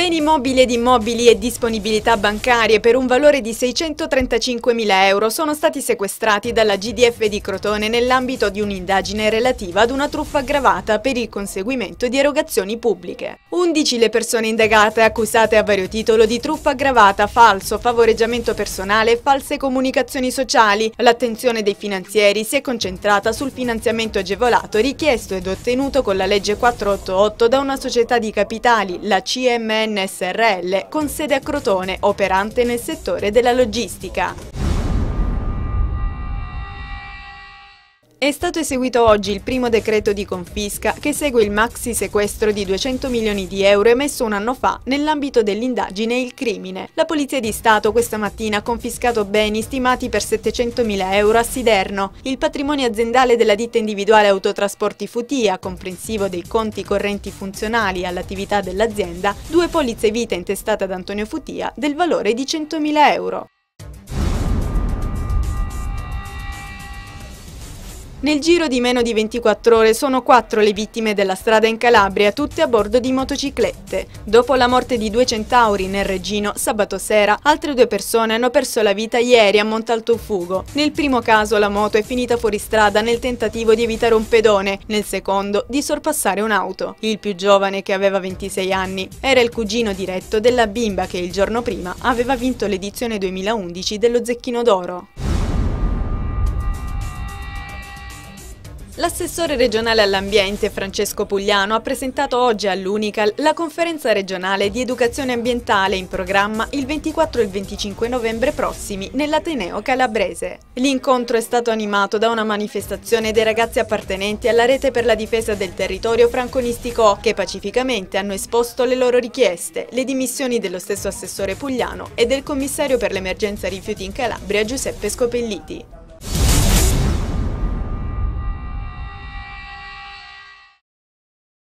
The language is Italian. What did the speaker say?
Beni mobili ed immobili e disponibilità bancarie per un valore di 635.000 euro sono stati sequestrati dalla GDF di Crotone nell'ambito di un'indagine relativa ad una truffa aggravata per il conseguimento di erogazioni pubbliche. 11 le persone indagate accusate a vario titolo di truffa aggravata, falso, favoreggiamento personale e false comunicazioni sociali. L'attenzione dei finanzieri si è concentrata sul finanziamento agevolato richiesto ed ottenuto con la legge 488 da una società di capitali, la CMN SRL, con sede a Crotone, operante nel settore della logistica. È stato eseguito oggi il primo decreto di confisca che segue il maxi sequestro di 200 milioni di euro emesso un anno fa nell'ambito dell'indagine Il Crimine. La Polizia di Stato questa mattina ha confiscato beni stimati per 700.000 euro a Siderno, il patrimonio aziendale della ditta individuale Autotrasporti Futia, comprensivo dei conti correnti funzionali all'attività dell'azienda, 2 polizze vita intestate ad Antonio Futia del valore di 100.000 euro. Nel giro di meno di 24 ore sono 4 le vittime della strada in Calabria, tutte a bordo di motociclette. Dopo la morte di 2 centauri nel Reggino sabato sera, altre 2 persone hanno perso la vita ieri a Montaltofugo. Nel primo caso la moto è finita fuori strada nel tentativo di evitare un pedone, nel secondo di sorpassare un'auto. Il più giovane, che aveva 26 anni, era il cugino diretto della bimba che il giorno prima aveva vinto l'edizione 2011 dello Zecchino d'Oro. L'assessore regionale all'ambiente Francesco Pugliano ha presentato oggi all'Unical la conferenza regionale di educazione ambientale in programma il 24 e il 25 novembre prossimi nell'Ateneo Calabrese. L'incontro è stato animato da una manifestazione dei ragazzi appartenenti alla rete per la difesa del territorio franconistico che pacificamente hanno esposto le loro richieste, le dimissioni dello stesso assessore Pugliano e del commissario per l'emergenza rifiuti in Calabria Giuseppe Scopelliti.